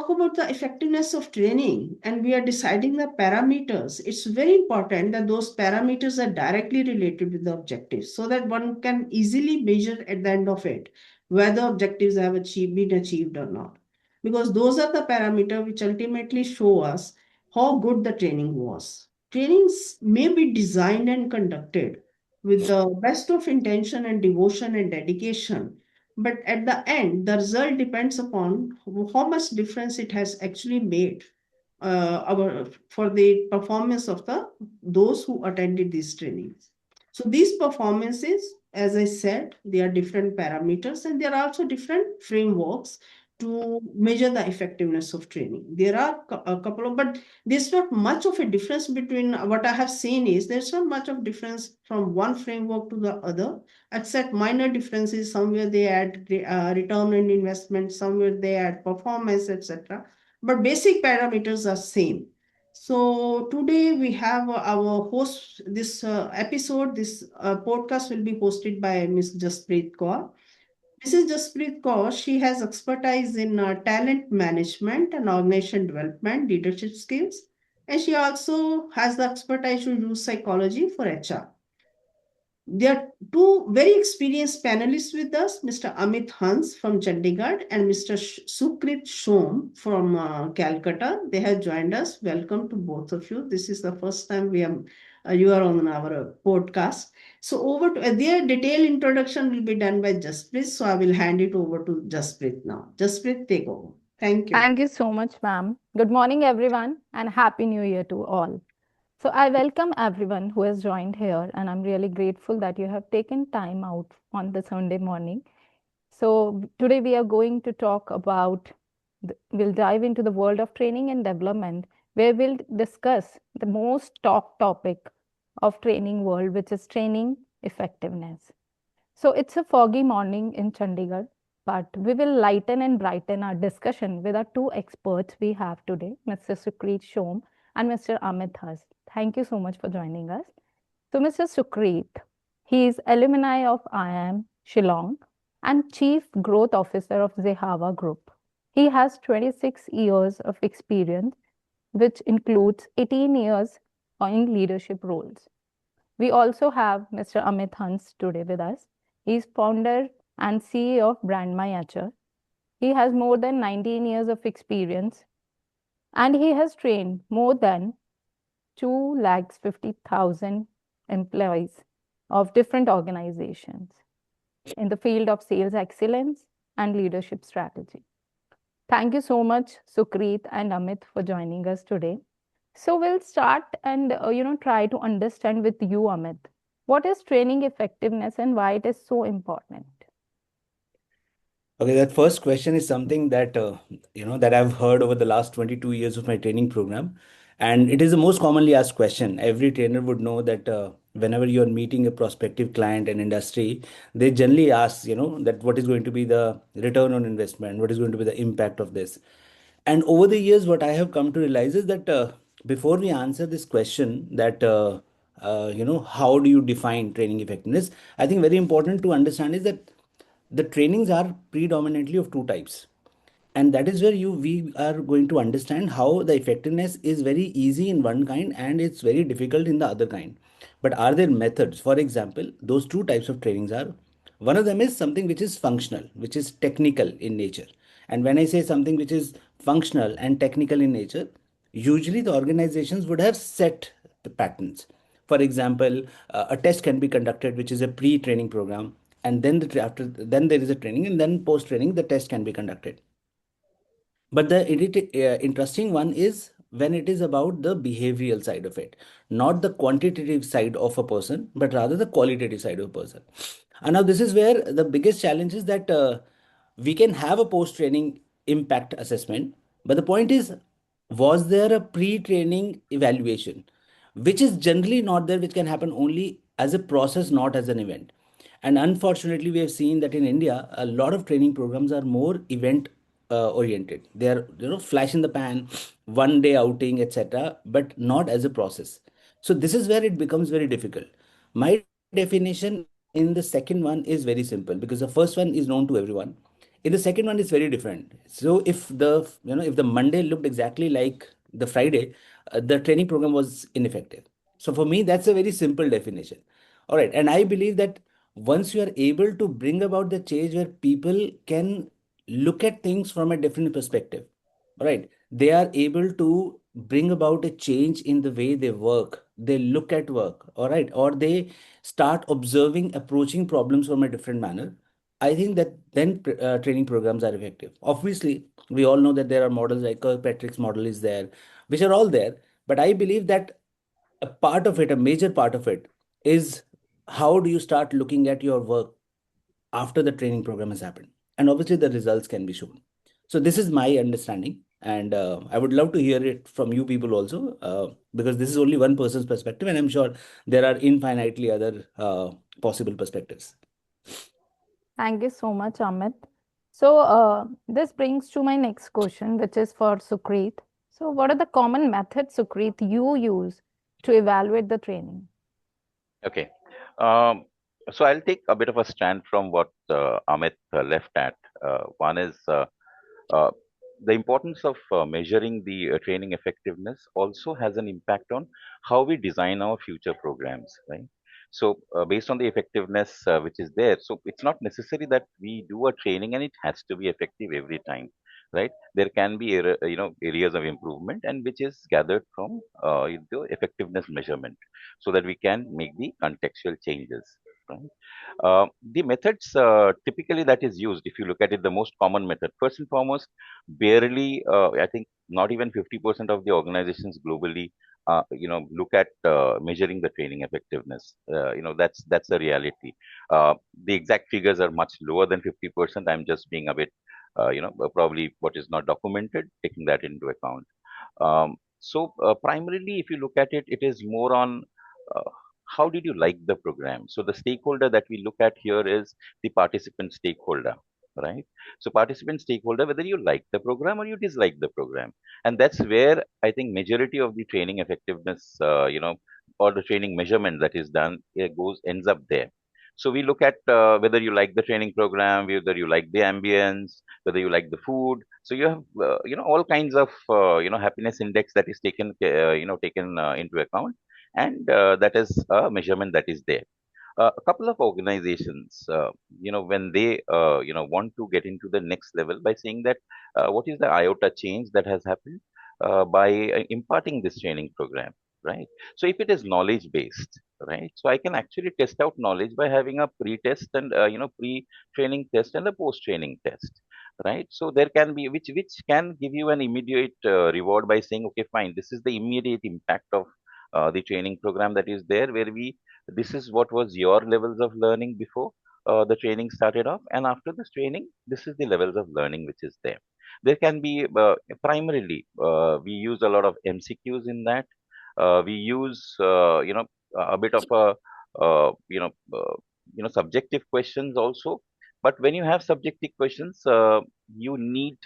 talk about the effectiveness of training and we are deciding the parameters, it's very important that those parameters are directly related with the objectives so that one can easily measure at the end of it whether objectives have been achieved or not. Because those are the parameters which ultimately show us how good the training was. Trainings may be designed and conducted with the best of intention and devotion and dedication, but at the end, the result depends upon how much difference it has actually made for the performance of the those who attended these trainings. So these performances, as I said, they are different parameters and there are also different frameworks to measure the effectiveness of training. There are a couple of, but there's not much of a difference between what I have seen is there's not much of difference from one framework to the other, except minor differences. Somewhere they add return on investment, somewhere they add performance, etc. But basic parameters are same. So today we have our host. This episode, this podcast will be hosted by Ms. Jaspreet Kaur. Mrs. Jaspreet Kaur, she has expertise in talent management and organization development, leadership skills, and she also has the expertise to use psychology for HR. There are two very experienced panelists with us, Mr. Amit Hans from Chandigarh and Mr. Sukreet Shome from Calcutta. They have joined us. Welcome to both of you. This is the first time you are on our podcast. So over to their detailed introduction will be done by Jaspreet. So I will hand it over to Jaspreet now. Jaspreet, take over. Thank you. Thank you so much, ma'am. Good morning, everyone, and Happy New Year to all. So, I welcome everyone who has joined here, and I'm really grateful that you have taken time out on the Sunday morning. So, today we are going to talk about, we'll dive into the world of training and development, where we'll discuss the most talked topic of training world, which is training effectiveness. So it's a foggy morning in Chandigarh, but we will lighten and brighten our discussion with our two experts we have today, Mr. Sukreet Shome and Mr. Amit Hans. Thank you so much for joining us. So Mr. Sukreet, he is alumni of IIM Shillong and Chief Growth Officer of Zehava Group. He has 26 years of experience, which includes 18 years in leadership roles. We also have Mr. Amit Hans today with us. He is founder and CEO of Brand My HR. He has more than 19 years of experience and he has trained more than 250,000 employees of different organizations in the field of sales excellence and leadership strategy. Thank you so much, Sukreet and Amit, for joining us today. So we'll start and try to understand with you, Amit, what is training effectiveness and why it is so important? Okay, that first question is something that that I've heard over the last 22 years of my training program, and it is the most commonly asked question. Every trainer would know that whenever you're meeting a prospective client and industry, they generally ask, that what is going to be the return on investment, what is going to be the impact of this. And over the years, what I have come to realize is that before we answer this question, that how do you define training effectiveness? I think very important to understand is that the trainings are predominantly of two types, and that is where we are going to understand how the effectiveness is very easy in one kind and it's very difficult in the other kind. But are there methods? For example, those two types of trainings are, one of them is something which is functional, which is technical in nature. And when I say something which is functional and technical in nature, usually the organizations would have set the patterns. For example, a test can be conducted, which is a pre-training program, and then then there is a training, and then post-training the test can be conducted. But the interesting one is when it is about the behavioral side of it, not the quantitative side of a person, but rather the qualitative side of a person. And now this is where the biggest challenge is that we can have a post-training impact assessment, but the point is, was there a pre-training evaluation, which is generally not there, which can happen only as a process, not as an event. And unfortunately, we have seen that in India, a lot of training programs are more event oriented. They are, flash in the pan, one day outing, etc., but not as a process. So this is where it becomes very difficult. My definition in the second one is very simple because the first one is known to everyone. In the second one, it's very different. So if the Monday looked exactly like the Friday, the training program was ineffective. So for me, that's a very simple definition. All right, and I believe that once you are able to bring about the change where people can look at things from a different perspective, all right, they are able to bring about a change in the way they work, they look at work, all right, or they start observing, approaching problems from a different manner. I think that then training programs are effective. Obviously, we all know that there are models like Kirkpatrick's model is there, which are all there. But I believe that a part of it, a major part of it, is how do you start looking at your work after the training program has happened, and obviously the results can be shown. So this is my understanding, and I would love to hear it from you people also, because this is only one person's perspective, and I'm sure there are infinitely other possible perspectives. Thank you so much, Amit. So, this brings to my next question, which is for Sukreet. So, what are the common methods, Sukreet, you use to evaluate the training? Okay. Um, so I'll take a bit of a stand from what Amit left at. One is uh, the importance of measuring the training effectiveness also has an impact on how we design our future programs, right? So based on the effectiveness which is there, so it's not necessary that we do a training and it has to be effective every time, right? There can be areas of improvement and which is gathered from the effectiveness measurement, so that we can make the contextual changes, right? The methods typically that is used, if you look at it, the most common method, first and foremost, barely, I think not even 50% of the organizations globally, look at measuring the training effectiveness. That's the reality. The exact figures are much lower than 50%. I'm just being a bit, probably what is not documented, taking that into account. Primarily, if you look at it, it is more on uh, how did you like the program? So the stakeholder that we look at here is the participant stakeholder, right? So participant stakeholder, whether you like the program or you dislike the program, and that's where I think majority of the training effectiveness, or the training measurement that is done, ends up there. So we look at whether you like the training program, whether you like the ambience, whether you like the food. So you have all kinds of happiness index that is taken into account, and that is a measurement that is there. A couple of organizations, when they want to get into the next level by saying that what is the iota change that has happened by imparting this training program, right? So if it is knowledge based, right, so I can actually test out knowledge by having a pre-test and pre-training test and a post-training test, right? So there can be which can give you an immediate reward by saying, okay, fine, this is the immediate impact of the training program that is there, where we this is what was your levels of learning before the training started off, and after this training this is the levels of learning which is there. There can be primarily we use a lot of mcqs in that. We use a bit of a uh, you know uh, subjective questions also. But when you have subjective questions, you need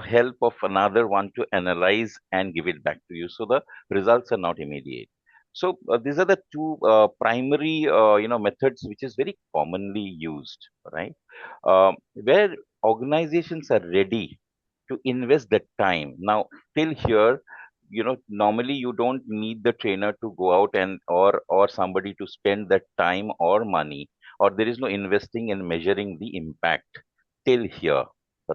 help of another one to analyze and give it back to you. So the results are not immediate. So these are the two primary methods which is very commonly used, right? Where organizations are ready to invest that time. Now, till here, normally you don't need the trainer to go out and or somebody to spend that time or money, or there is no investing in measuring the impact till here,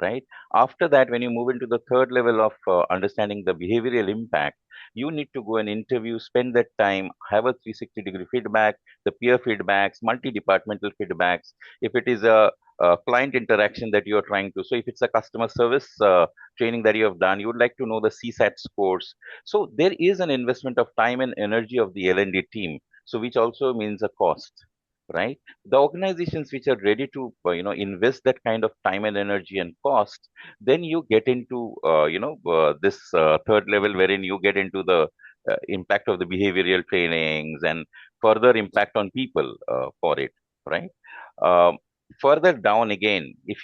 right? After that, when you move into the third level of understanding the behavioral impact, you need to go and interview, spend that time, have a 360-degree feedback, the peer feedbacks, multi-departmental feedbacks. If it is a client interaction that you are trying to, so if it's a customer service training that you have done, you would like to know the CSAT scores. So there is an investment of time and energy of the L&D team, so which also means a cost, right? The organizations which are ready to invest that kind of time and energy and cost, then you get into this third level, wherein you get into the impact of the behavioral trainings and further impact on people for it, right? Um, Further down again, if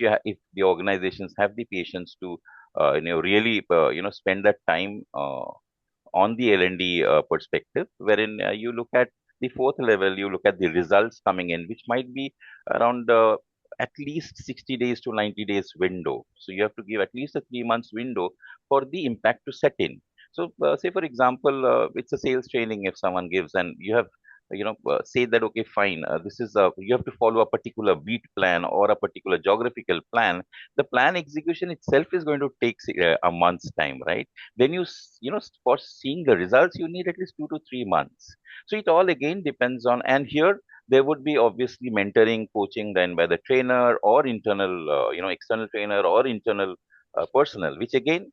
the organizations have the patience to really spend that time on the L&D perspective, wherein you look at the fourth level, you look at the results coming in, which might be around at least 60 days to 90 days window. So you have to give at least a 3 months window for the impact to set in. So say for example, it's a sales training if someone gives, and you have say that okay fine, this is you have to follow a particular beat plan or a particular geographical plan. The plan execution itself is going to take a month's time, right? Then for seeing the results you need at least 2 to 3 months. So it all again depends on, and here there would be obviously mentoring, coaching then by the trainer or internal external trainer or internal personnel, which again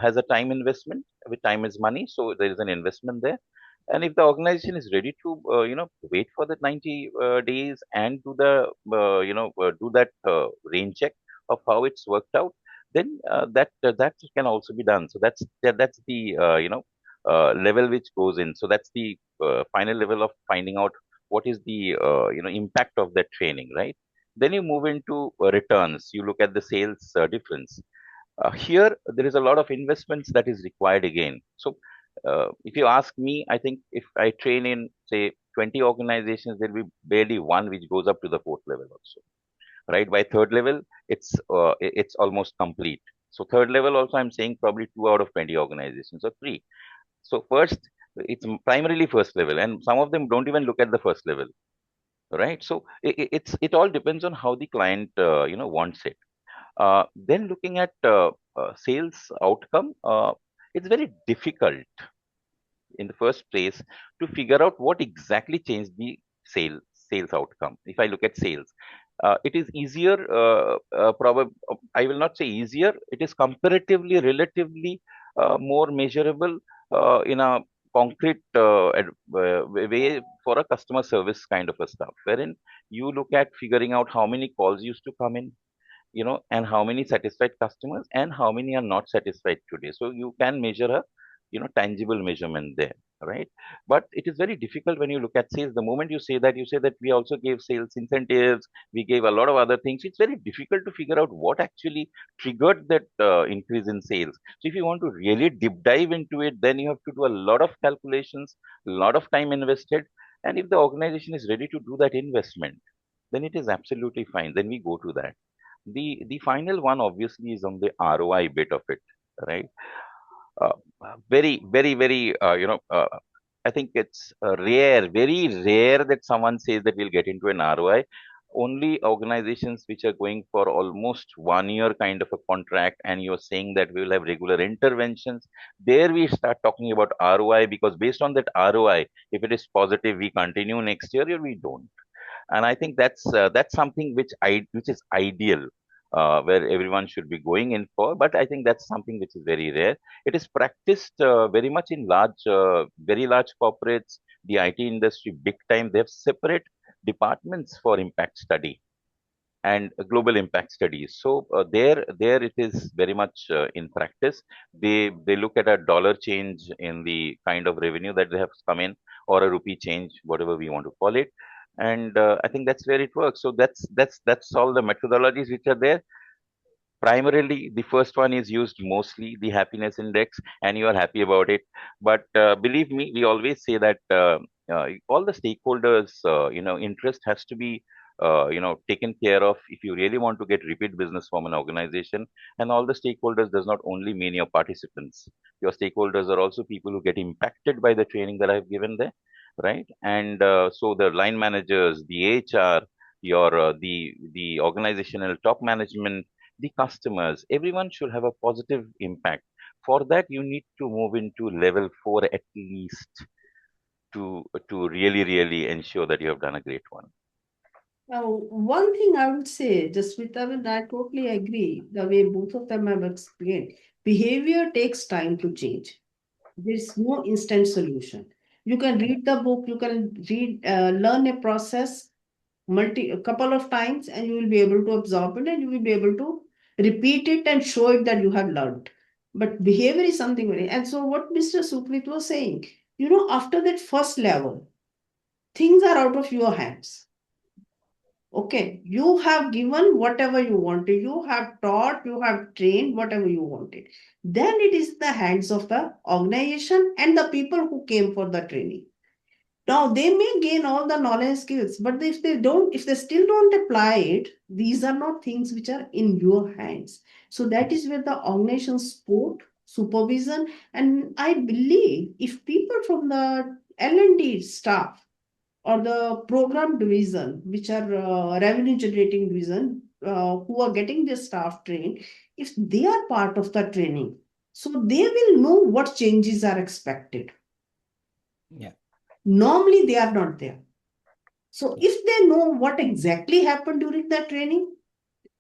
has a time investment. With time is money, so there is an investment there. And if the organization is ready to wait for the 90 days and do that rain check of how it's worked out, then that can also be done. So that's the level which goes in. So that's the final level of finding out what is the impact of that training, right? Then you move into returns. You look at the sales difference. Here, there is a lot of investments that is required again. So, if you ask me, I think if I train in, say, 20 organizations, there will be barely one which goes up to the fourth level also, right? By third level, it's almost complete. So, third level also, I'm saying probably 2 out of 20 organizations or three. So, first, it's primarily first level, and some of them don't even look at the first level, right? So, it all depends on how the client wants it. Then looking at sales outcome, it's very difficult in the first place to figure out what exactly changed the sales outcome. If I look at sales, it is easier. Probably, I will not say easier. It is comparatively, relatively more measurable in a concrete way for a customer service kind of a stuff, wherein you look at figuring out how many calls used to come in, and how many satisfied customers and how many are not satisfied today. So you can measure a, tangible measurement there, right? But it is very difficult when you look at sales. The moment you say that we also gave sales incentives, we gave a lot of other things. It's very difficult to figure out what actually triggered that increase in sales. So if you want to really deep dive into it, then you have to do a lot of calculations, a lot of time invested. And if the organization is ready to do that investment, then it is absolutely fine. Then we go to that. The final one obviously is on the ROI bit of it, right? Uh, very, I think it's very rare that someone says that we'll get into an ROI. Only organizations which are going for almost 1 year kind of a contract, and you're saying that we will have regular interventions, there we start talking about ROI, because based on that ROI, if it is positive, we continue next year or we don't. And I think that's something which is ideal, where everyone should be going in for. But I think that's something which is very rare. It is practiced very much in very large corporates, the IT industry, big time. They have separate departments for impact study and global impact studies. So there it is very much in practice. They look at a dollar change in the kind of revenue that they have come in, or a rupee change, whatever we want to call it. And I think that's where it works. So that's all the methodologies which are there. Primarily, the first one is used mostly, the happiness index, and you are happy about it. But believe me, we always say that all the stakeholders, interest has to be, taken care of if you really want to get repeat business from an organization. And all the stakeholders does not only mean your participants. Your stakeholders are also people who get impacted by the training that I've given there, right? And so the line managers, the HR, the organizational top management, the customers, everyone should have a positive impact. For that, you need to move into level 4 at least to really ensure that you have done a great one. Now, one thing I would say, Jaspreet, and I totally agree, the way both of them have explained, behavior takes time to change. There's no instant solution. You can read the book, you can learn a process a couple of times, and you will be able to absorb it, and you will be able to repeat it and show it that you have learned. But behavior is something very, and so what Mr. Sukreet was saying, after that first level, things are out of your hands. Okay, you have given whatever you wanted, you have taught, you have trained whatever you wanted. Then it is the hands of the organization and the people who came for the training. Now they may gain all the knowledge and skills, but if they still don't apply it, these are not things which are in your hands. So that is where the organization support, supervision, and I believe if people from the L&D staff or the program division, which are revenue generating division, who are getting their staff trained, if they are part of the training, so they will know what changes are expected. Yeah. Normally, they are not there. So Yeah. if they know what exactly happened during that training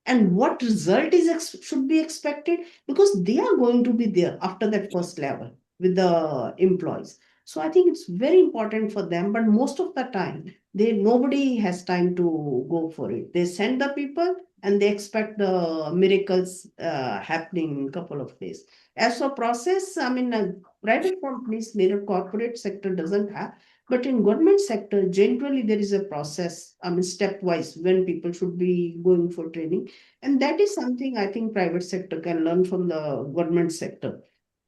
and what result should be expected, because they are going to be there after that first level with the employees. So I think it's very important for them, but most of the time, nobody has time to go for it. They send the people and they expect the miracles happening in a couple of days. As for process, I mean, private companies, neither corporate sector doesn't have, but in government sector, generally there is a process, I mean, stepwise when people should be going for training. And that is something I think private sector can learn from the government sector.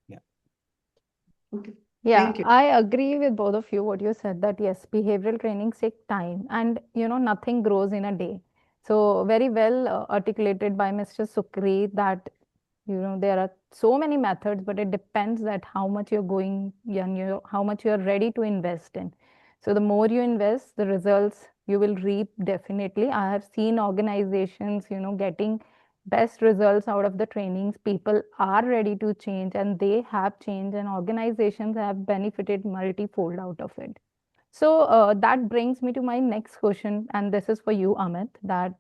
Yeah. Okay. Yeah, Thank you. I agree with both of you what you said that yes, behavioral trainings take time and nothing grows in a day. So very well articulated by Mr. Sukreet that there are so many methods, but it depends that how much you're going and how much you're ready to invest in. So the more you invest, the results you will reap definitely. I have seen organizations getting best results out of the trainings. People are ready to change and they have changed, and organizations have benefited multifold out of it. So that brings me to my next question, and this is for you, Amit, that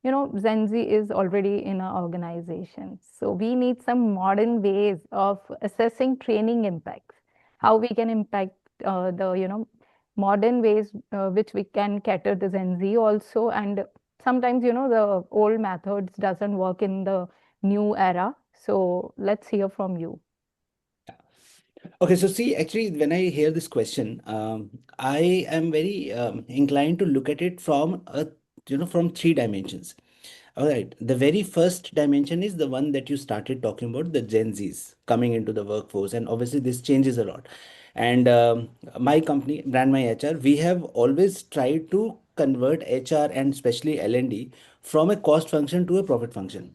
Gen Z is already in our organization. So we need some modern ways of assessing training impacts, how we can impact the modern ways which we can cater the Gen Z also. And sometimes the old methods doesn't work in the new era. So let's hear from you. Okay, so see, actually, when I hear this question, I am very inclined to look at it from from three dimensions. All right, the very first dimension is the one that you started talking about, the Gen Zs coming into the workforce, and obviously this changes a lot. And my company, Brand My HR, we have always tried to convert HR and especially L&D from a cost function to a profit function.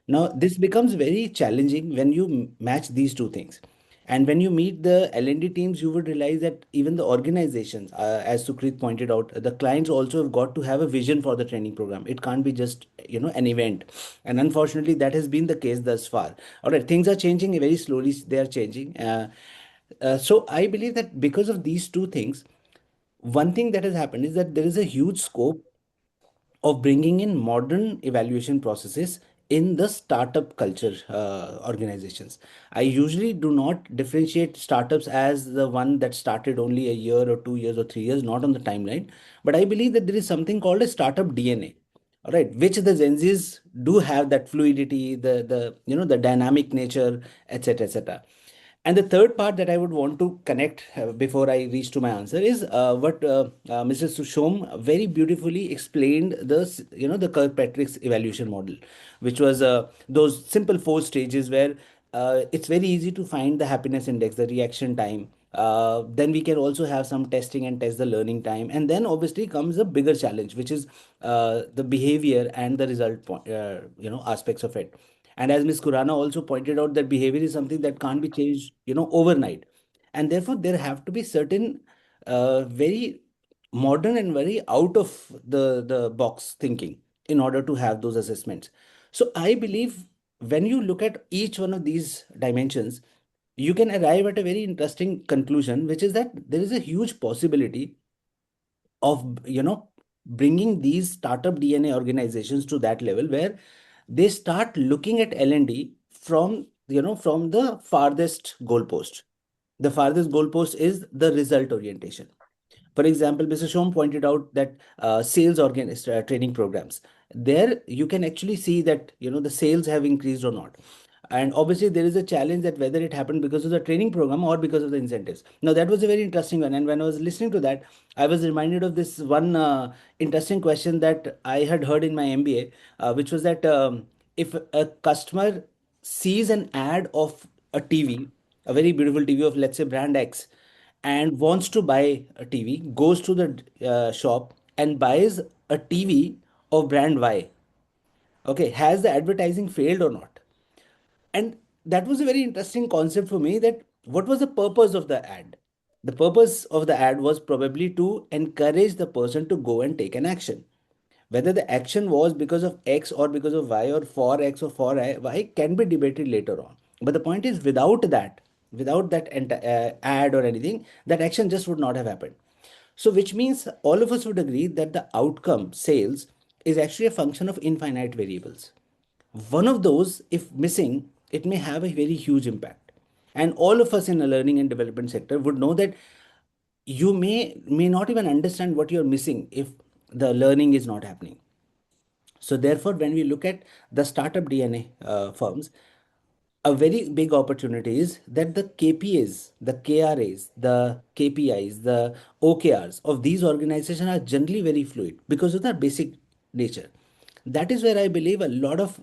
Now, this becomes very challenging when you match these two things. And when you meet the L&D teams, you would realize that even the organizations, as Sukrit pointed out, the clients also have got to have a vision for the training program. It can't be just, an event. And unfortunately, that has been the case thus far. All right, things are changing very slowly. They are changing. So I believe that because of these two things, one thing that has happened is that there is a huge scope of bringing in modern evaluation processes in the startup culture organizations. I usually do not differentiate startups as the one that started only a year or 2 years or 3 years, not on the timeline. But I believe that there is something called a startup DNA. All right, which the Gen Zs do have that fluidity, the dynamic nature, etc., etc. And the third part that I would want to connect before I reach to my answer is what Mr. Sushom very beautifully explained the Kirkpatrick's evaluation model, which was those simple four stages where it's very easy to find the happiness index, the reaction time. Then we can also have some testing and test the learning time. And then obviously comes a bigger challenge, which is the behavior and the result, aspects of it. And as Ms. Khurana also pointed out, that behavior is something that can't be changed, overnight. And therefore, there have to be certain very modern and very out of the box thinking in order to have those assessments. So I believe when you look at each one of these dimensions, you can arrive at a very interesting conclusion, which is that there is a huge possibility of bringing these startup DNA organizations to that level where they start looking at L&D from the farthest goalpost. The farthest goalpost is the result orientation. For example, Mr. Shom pointed out that sales training programs, there you can actually see that the sales have increased or not. And obviously there is a challenge that whether it happened because of the training program or because of the incentives. Now that was a very interesting one, and when I was listening to that, I was reminded of this one interesting question that I had heard in my MBA, which was that if a customer sees an ad of a TV, a very beautiful TV of, let's say, brand X, and wants to buy a TV, goes to the shop and buys a TV of brand Y. Okay, has the advertising failed or not? And that was a very interesting concept for me, that what was the purpose of the ad? The purpose of the ad was probably to encourage the person to go and take an action. Whether the action was because of X or because of Y, or for X or for Y, can be debated later on. But the point is, without that ad or anything, that action just would not have happened. So, which means all of us would agree that the outcome, sales, is actually a function of infinite variables. One of those, if missing, it may have a very huge impact. And all of us in the learning and development sector would know that you may not even understand what you're missing if the learning is not happening. So therefore, when we look at the startup DNA firms, a very big opportunity is that the KPAs, the KRAs, the KPIs, the OKRs of these organizations are generally very fluid because of their basic nature. That is where I believe a lot of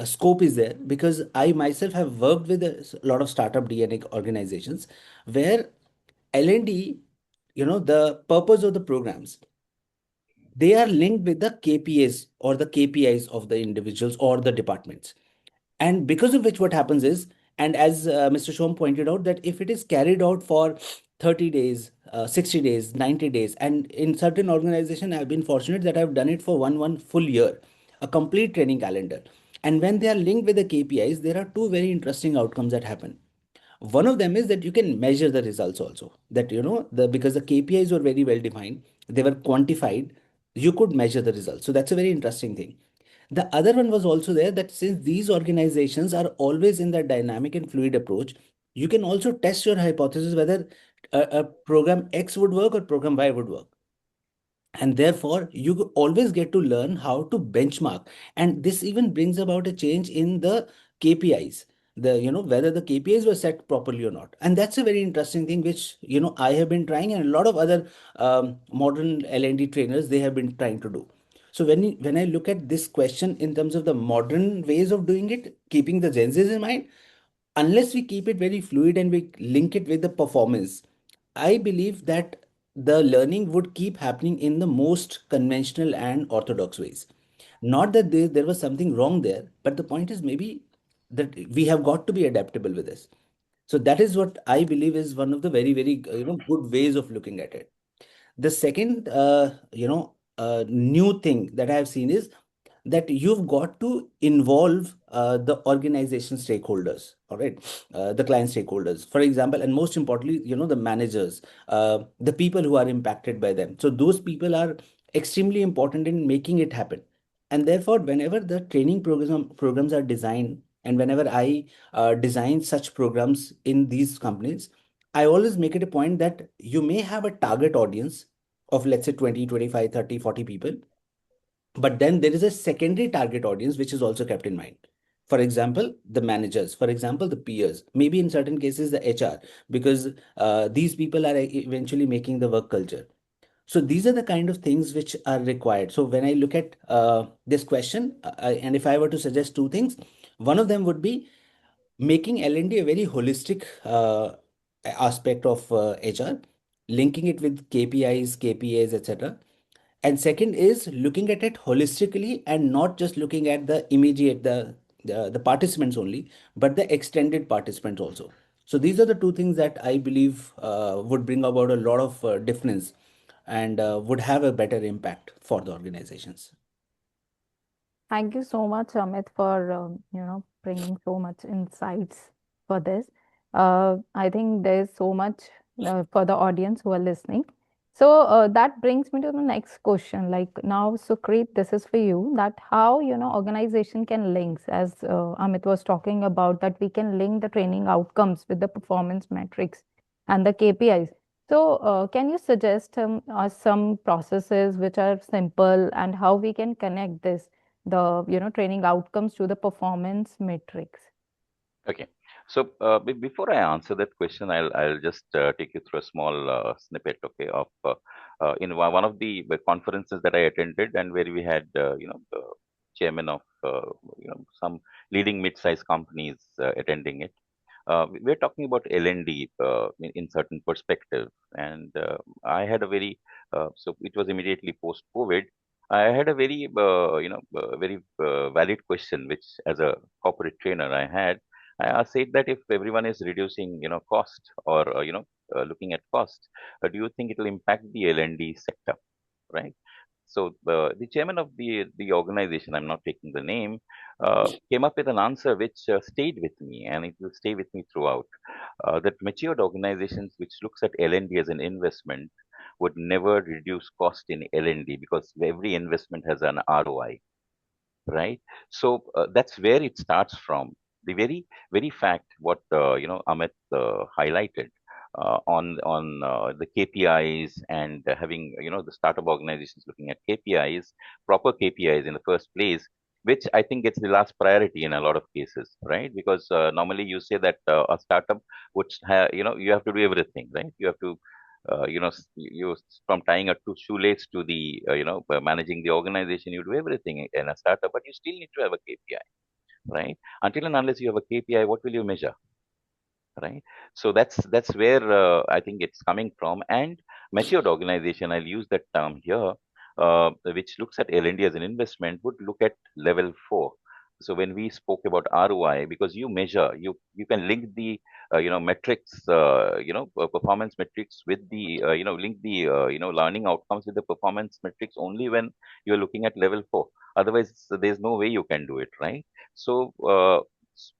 scope is there, because I myself have worked with a lot of startup DNA organizations where L&D, the purpose of the programs, they are linked with the KPAs or the KPIs of the individuals or the departments. And because of which, what happens is, and as Mr. Shom pointed out, that if it is carried out for 30 days, 60 days, 90 days, and in certain organization, I've been fortunate that I've done it for one full year, a complete training calendar. And when they are linked with the KPIs, there are two very interesting outcomes that happen. One of them is that you can measure the results also. That because the KPIs were very well defined, they were quantified, you could measure the results. So that's a very interesting thing. The other one was also there, that since these organizations are always in that dynamic and fluid approach, you can also test your hypothesis whether a program X would work or program Y would work. And therefore you always get to learn how to benchmark, and this even brings about a change in the KPIs, whether the KPIs were set properly or not. And that's a very interesting thing which I have been trying, and a lot of other modern L&D trainers, they have been trying to do. So when I look at this question in terms of the modern ways of doing it, keeping the Gen Zs in mind, unless we keep it very fluid and we link it with the performance, I believe that the learning would keep happening in the most conventional and orthodox ways. Not that there was something wrong there, but the point is maybe that we have got to be adaptable with this. So that is what I believe is one of the very, very good ways of looking at it. The second, new thing that I have seen is that you've got to involve the organization stakeholders, all right, the client stakeholders, for example, and most importantly, the managers, the people who are impacted by them. So those people are extremely important in making it happen. And therefore, whenever the training programs are designed, and whenever I design such programs in these companies, I always make it a point that you may have a target audience of, let's say, 20, 25, 30, 40 people, but then there is a secondary target audience which is also kept in mind. For example, the managers, for example, the peers, maybe in certain cases the HR, because these people are eventually making the work culture. So these are the kind of things which are required. So when I look at this question, and if I were to suggest two things, one of them would be making L&D a very holistic aspect of HR, linking it with KPIs, KPAs, etc. And second is looking at it holistically and not just looking at the immediate, the participants only, but the extended participants also. So these are the two things that I believe would bring about a lot of difference, and would have a better impact for the organizations. Thank you so much, Amit, for bringing so much insights for this. I think there's so much for the audience who are listening. So that brings me to the next question. Like now, Sukreet, this is for you. That how organization can links, as Amit was talking about, that we can link the training outcomes with the performance metrics and the KPIs. So, can you suggest us some processes which are simple and how we can connect this? The training outcomes to the performance metrics. Okay. So before I answer that question, I'll just take you through a small snippet, okay, of in one of the conferences that I attended, and where we had the chairman of some leading mid-sized companies attending it. we're talking about L&D in certain perspective. And I had a so it was immediately post-COVID. I had a very valid question, which as a corporate trainer I said that if everyone is reducing, cost or, looking at cost, do you think it will impact the L&D sector, right? So the chairman of the organization, I'm not taking the name, came up with an answer which stayed with me, and it will stay with me throughout. That matured organizations which looks at L&D as an investment would never reduce cost in L&D because every investment has an ROI, right? So that's where it starts from. The very fact what Amit highlighted on the KPIs and having the startup organizations looking at KPIs, proper KPIs in the first place, which I think gets the last priority in a lot of cases, right? Because normally you say that a startup would have, you have to do everything, right? You have to you from tying a two shoelace to the managing the organization, you do everything in a startup, but you still need to have a KPI, right? Until and unless you have a KPI, what will you measure, right? So that's where I think it's coming from. And matured organization, I'll use that term here, which looks at L&D as an investment, would look at level 4. So when we spoke about ROI, because you measure, you can link the metrics, performance metrics with the link the learning outcomes with the performance metrics only when you're looking at level 4. Otherwise, there's no way you can do it, right? So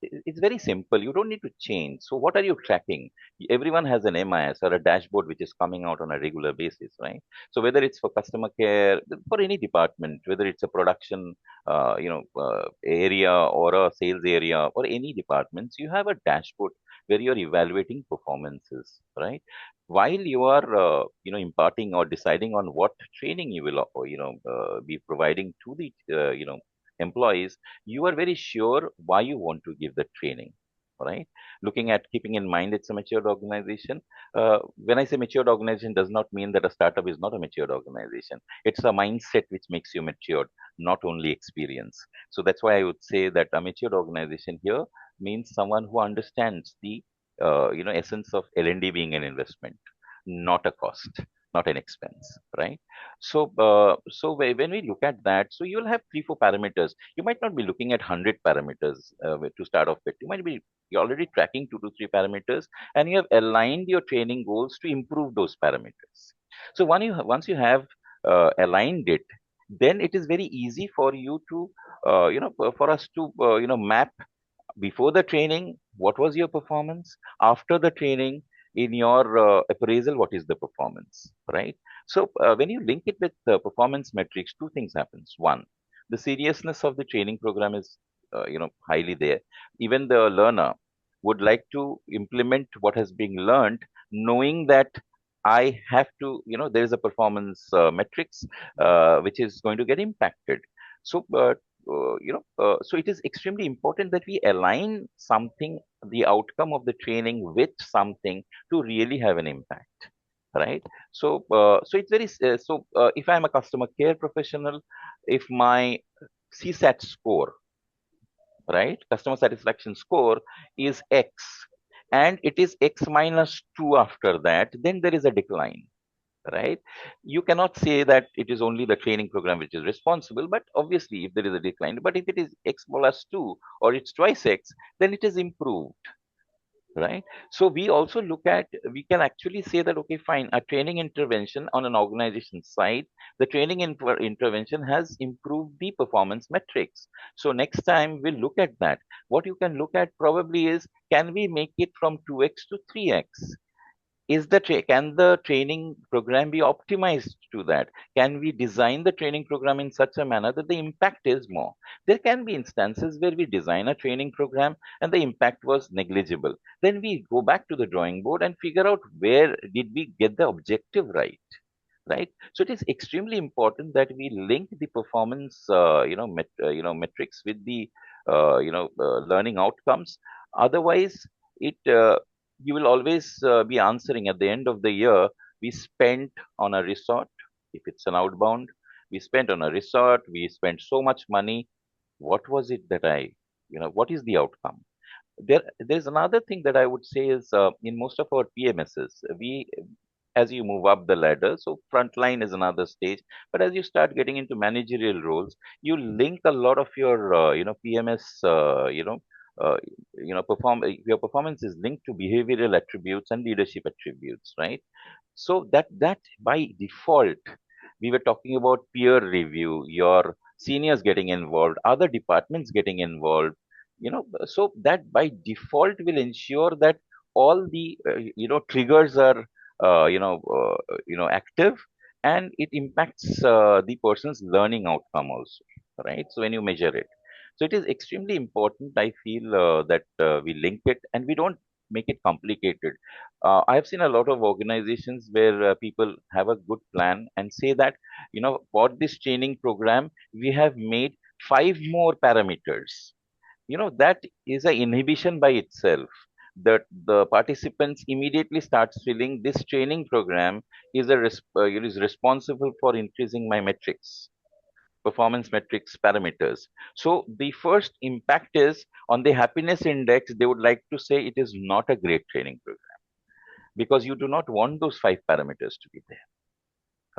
it's very simple. You don't need to change. So what are you tracking? Everyone has an MIS or a dashboard which is coming out on a regular basis, right? So whether it's for customer care, for any department, whether it's a production, area or a sales area or any departments, you have a dashboard where you're evaluating performances, right? While you are, imparting or deciding on what training you will, be providing to the, employees, you are very sure why you want to give the training, right? Looking at keeping in mind it's a matured organization. When I say matured organization, does not mean that a startup is not a matured organization. It's a mindset which makes you matured, not only experience. So that's why I would say that a matured organization here means someone who understands the essence of L&D being an investment, not a cost, not an expense, right? So, when we look at that, so you'll have 3, 4 parameters. You might not be looking at 100 parameters to start off with. You're already tracking 2 to 3 parameters, and you have aligned your training goals to improve those parameters. So once you have aligned it, then it is very easy for you to, for us to, map before the training, what was your performance? After the training, in your appraisal, what is the performance, right? So when you link it with performance metrics, 2 things happens. One, the seriousness of the training program is, highly there. Even the learner would like to implement what has been learned, knowing that I have to, there is a performance metrics which is going to get impacted. So, so it is extremely important that we align something, the outcome of the training with something to really have an impact, right? So, so it's very, if I'm a customer care professional, if my CSAT score, right, customer satisfaction score is X, and it is X minus 2 after that, then there is a decline, right? You cannot say that it is only the training program which is responsible, but obviously if there is a decline, but if it is X plus 2 or it's twice X, then it is improved, right? So we also look at, we can actually say that, okay, fine, a training intervention on an organization side, the training intervention has improved the performance metrics. So next time we'll look at that. What you can look at probably is, can we make it from 2X to 3X? Can the training program be optimized to that? Can we design the training program in such a manner that the impact is more? There can be instances where we design a training program and the impact was negligible. Then we go back to the drawing board and figure out where did we get the objective right. Right. So it is extremely important that we link the performance, metrics with the, learning outcomes. Otherwise, it you will always be answering at the end of the year. We spent on a resort. If it's an outbound, we spent on a resort. We spent so much money. What was it that what is the outcome? there's another thing that I would say is in most of our PMSs, as you move up the ladder, so frontline is another stage, but as you start getting into managerial roles, you link a lot of your PMS uh, your performance is linked to behavioral attributes and leadership attributes, right? So that by default, we were talking about peer review, your seniors getting involved, other departments getting involved, so that by default will ensure that all the triggers are active, and it impacts the person's learning outcome also, right? So when you measure it, so it is extremely important, I feel, that we link it and we don't make it complicated. I have seen a lot of organizations where people have a good plan and say that, for this training program, we have made five more parameters. That is an inhibition by itself. That the participants immediately starts feeling this training program is responsible for increasing my metrics, performance metrics parameters. So the first impact is on the happiness index. They would like to say it is not a great training program because you do not want those five parameters to be there,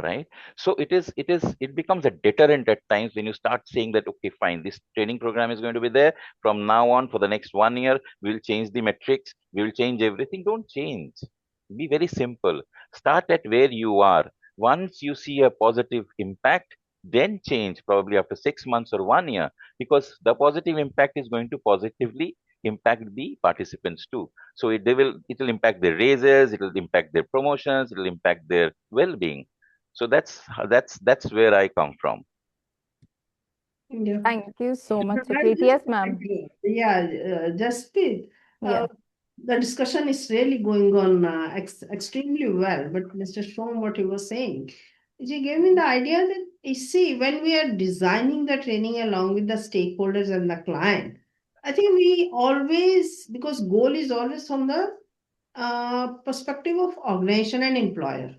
right? So it becomes a deterrent at times when you start saying that, okay, fine, this training program is going to be there from now on for the next 1 year. We'll change the metrics, we will change everything. Don't change. Be very simple. Start at where you are. Once you see a positive impact, then change probably after 6 months or 1 year, because the positive impact is going to positively impact the participants too. So it will impact their raises, it will impact their promotions, it will impact their well-being. So that's where I come from. Yeah. Thank you so much, I Sukreet. just Yes, ma'am. yeah, Jaspreet, Yeah. the discussion is really going on extremely well. But Mr. Shom, what he was saying, he gave me the idea that you see, when we are designing the training along with the stakeholders and the client, I think we always, because goal is always from the perspective of organization and employer.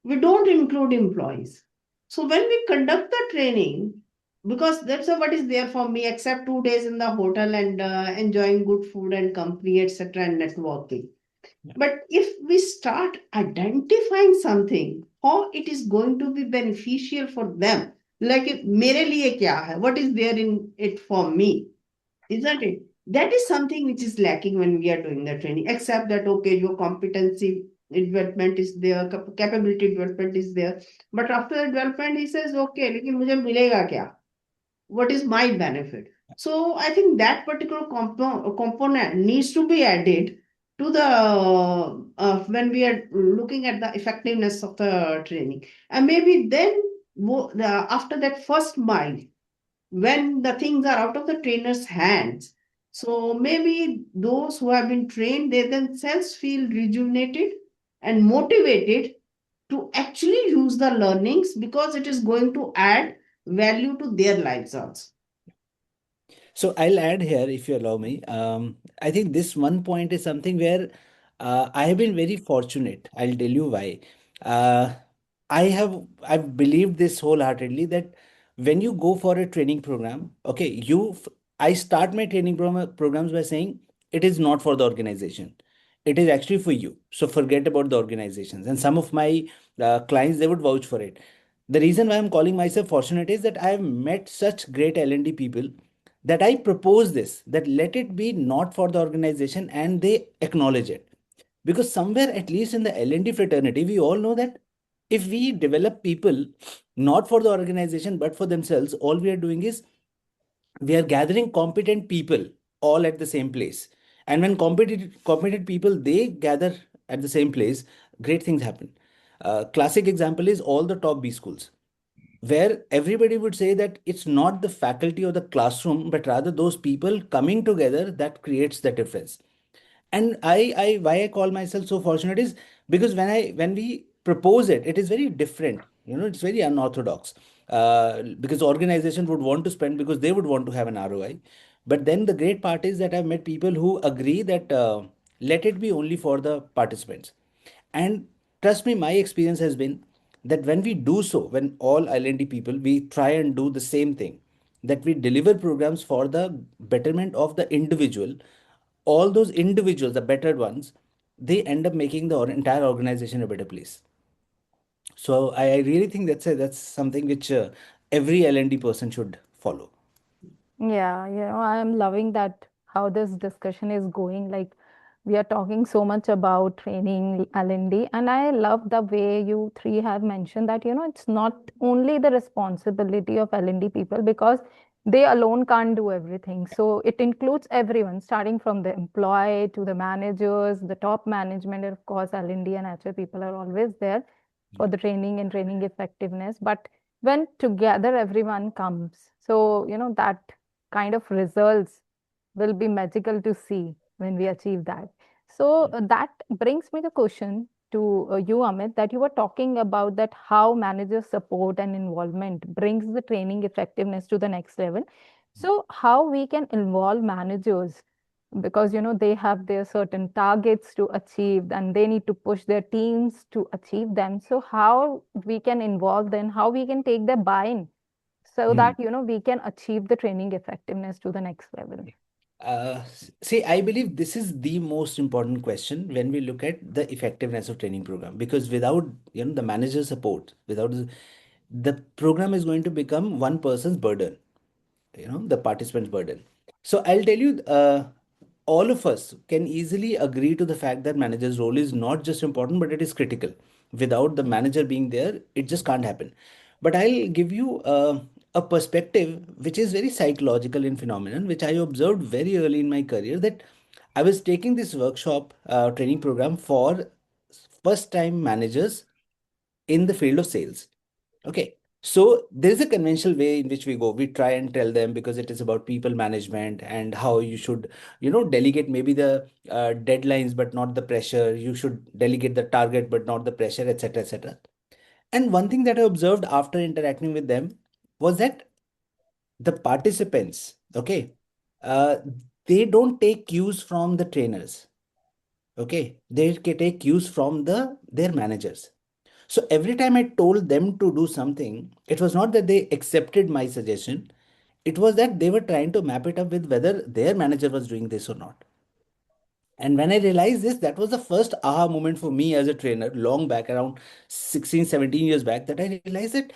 We don't include employees. So when we conduct the training, because that's what is there for me, except 2 days in the hotel and enjoying good food and company, etc., and networking. Yeah. But if we start identifying something, how it is going to be beneficial for them, like मेरे लिए क्या है, what is there in it for me, isn't it? That is something which is lacking when we are doing the training, except that, okay, your competency development is there, capability development is there. But after the development, he says, okay, लेकिन मुझे मिलेगा क्या? What is my benefit? So I think that particular component needs to be added to the when we are looking at the effectiveness of the training. And maybe then after that first mile, when the things are out of the trainer's hands. So maybe those who have been trained, they themselves feel rejuvenated and motivated to actually use the learnings because it is going to add value to their lives also. So I'll add here, if you allow me. I think this one point is something where I have been very fortunate. I'll tell you why. Uh, I've believed this wholeheartedly that when you go for a training program, okay, I start my programs by saying it is not for the organization. It is actually for you. So forget about the organizations. And some of my clients, they would vouch for it. The reason why I'm calling myself fortunate is that I have met such great L&D people that I propose this, that let it be not for the organization, and they acknowledge it. Because somewhere, at least in the L&D fraternity, we all know that if we develop people not for the organization but for themselves, all we are doing is we are gathering competent people all at the same place. And when competent people, they gather at the same place, great things happen. Classic example is all the top B schools, where everybody would say that it's not the faculty or the classroom, but rather those people coming together that creates the difference. And why I call myself so fortunate is because when we propose it, it is very different. It's very unorthodox. Because organization would want to spend because they would want to have an ROI. But then the great part is that I've met people who agree that let it be only for the participants. And trust me, my experience has been that when we do so, when all L&D people, we try and do the same thing, that we deliver programs for the betterment of the individual. all those individuals, the better ones, they end up making the entire organization a better place. So I really think that's something which every L&D person should follow. Yeah, I am loving that how this discussion is going. Like we are talking so much about training L&D, and I love the way you three have mentioned that, it's not only the responsibility of L&D people because they alone can't do everything. So it includes everyone, starting from the employee to the managers, the top management, and of course, L&D and HR people are always there for the training and training effectiveness. But when together everyone comes, so that kind of results will be magical to see when we achieve that. So that brings me the question to you, Amit, that you were talking about that how manager support and involvement brings the training effectiveness to the next level. So how we can involve managers, because they have their certain targets to achieve and they need to push their teams to achieve them. So how we can involve them, how we can take their buy-in so Hmm. that we can achieve the training effectiveness to the next level. See, I believe this is the most important question when we look at the effectiveness of training program, because without the manager support, without the program is going to become one person's burden, the participant's burden. So I'll tell you, all of us can easily agree to the fact that manager's role is not just important, but it is critical. Without the manager being there, it just can't happen. But I'll give you a perspective which is very psychological in phenomenon, which I observed very early in my career, that I was taking this workshop training program for first time managers in the field of sales. Okay. So there is a conventional way in which we go. We try and tell them, because it is about people management and how you should, delegate maybe the deadlines, but not the pressure. You should delegate the target, but not the pressure, etc., etc. And one thing that I observed after interacting with them was that the participants, okay, uh, they don't take cues from the trainers. Okay, they take cues from their managers. So every time I told them to do something, it was not that they accepted my suggestion. It was that they were trying to map it up with whether their manager was doing this or not. And when I realized this, that was the first aha moment for me as a trainer, long back, around 16, 17 years back, that I realized that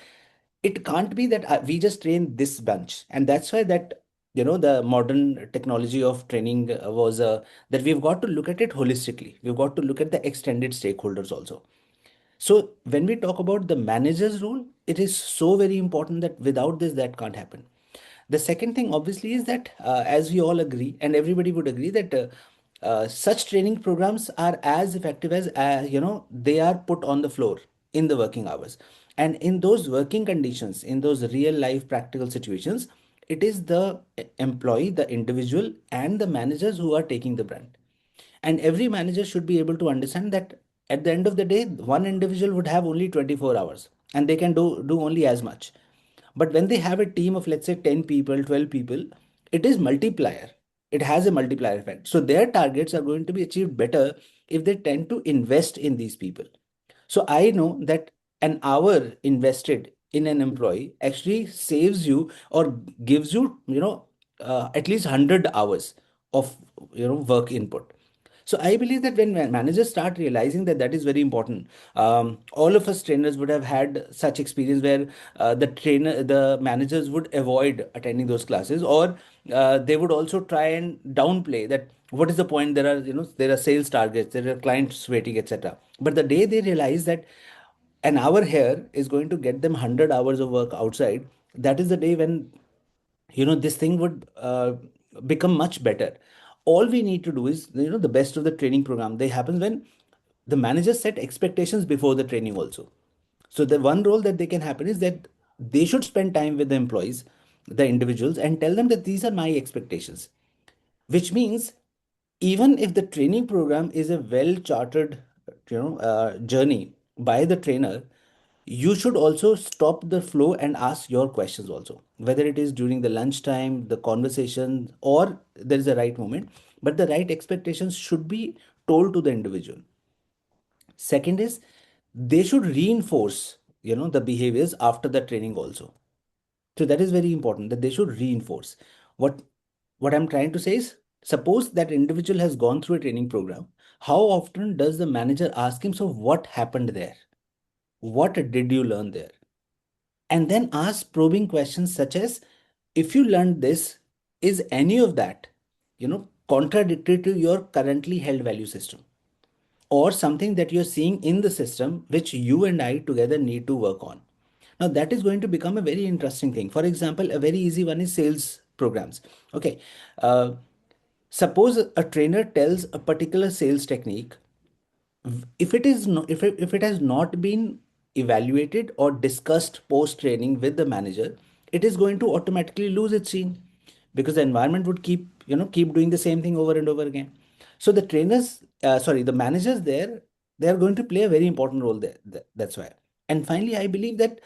it can't be that we just train this bunch. And that's why that, the modern technology of training was that we've got to look at it holistically. We've got to look at the extended stakeholders also. So when we talk about the manager's role, it is so very important that without this, that can't happen. The second thing, obviously, is that as we all agree, and everybody would agree, that such training programs are as effective as they are put on the floor in the working hours, and in those working conditions, in those real life practical situations, it is the employee, the individual, and the managers who are taking the brunt. And every manager should be able to understand that at the end of the day, one individual would have only 24 hours and they can do only as much. But when they have a team of, let's say, 10 people, 12 people, it is multiplier. It has a multiplier effect. So their targets are going to be achieved better if they tend to invest in these people. So I know that an hour invested in an employee actually saves you or gives you, at least 100 hours of, work input. So I believe that when managers start realizing that that is very important, all of us trainers would have had such experience where the managers would avoid attending those classes, or they would also try and downplay that. What is the point? There are sales targets, there are clients waiting, etc. But the day they realize that an hour here is going to get them 100 hours of work outside, that is the day when this thing would become much better. All we need to do is, the best of the training program, they happens when the managers set expectations before the training also. So the one role that they can happen is that they should spend time with the employees, the individuals, and tell them that these are my expectations, which means even if the training program is a well chartered journey by the trainer, you should also stop the flow and ask your questions also, whether it is during the lunchtime, the conversation, or there is a right moment, but the right expectations should be told to the individual. Second is, they should reinforce the behaviors after the training also. So that is very important, that they should reinforce. What I'm trying to say is, Suppose that individual has gone through a training program. How often does the manager ask him, so what happened there? What did you learn there? And then ask probing questions such as, if you learned this, is any of that, contradictory to your currently held value system, or something that you're seeing in the system which you and I together need to work on? Now, that is going to become a very interesting thing. For example, a very easy one is sales programs. Okay. Uh, Suppose a trainer tells a particular sales technique. If it is no, if it has not been evaluated or discussed post training with the manager, it is going to automatically lose its sheen, because the environment would keep doing the same thing over and over again. So the trainers, sorry, the managers there, they are going to play a very important role there. That's why. And finally, I believe that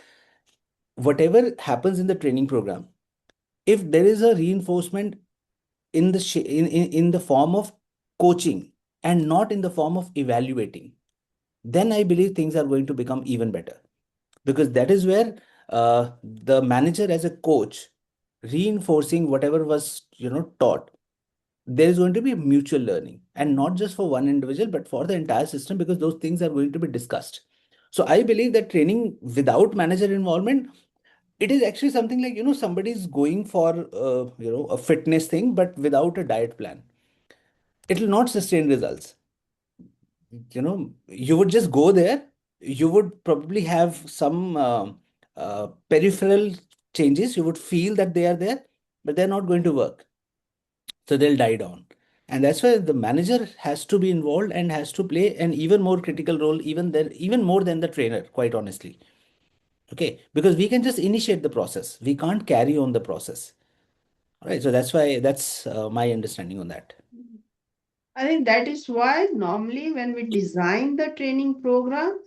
whatever happens in the training program, if there is a reinforcement in the in the form of coaching and not in the form of evaluating, then I believe things are going to become even better, because that is where the manager as a coach reinforcing whatever was taught, there is going to be mutual learning, and not just for one individual but for the entire system, because those things are going to be discussed. So I believe that training without manager involvement, it is actually something like somebody's going for a fitness thing but without a diet plan. It will not sustain results. You would just go there, you would probably have some peripheral changes, you would feel that they are there, but they're not going to work, so they'll die down. And that's why the manager has to be involved and has to play an even more critical role, even more than the trainer, quite honestly. Okay, because we can just initiate the process, we can't carry on the process. All right, so that's my understanding on that. I think that is why normally when we design the training program,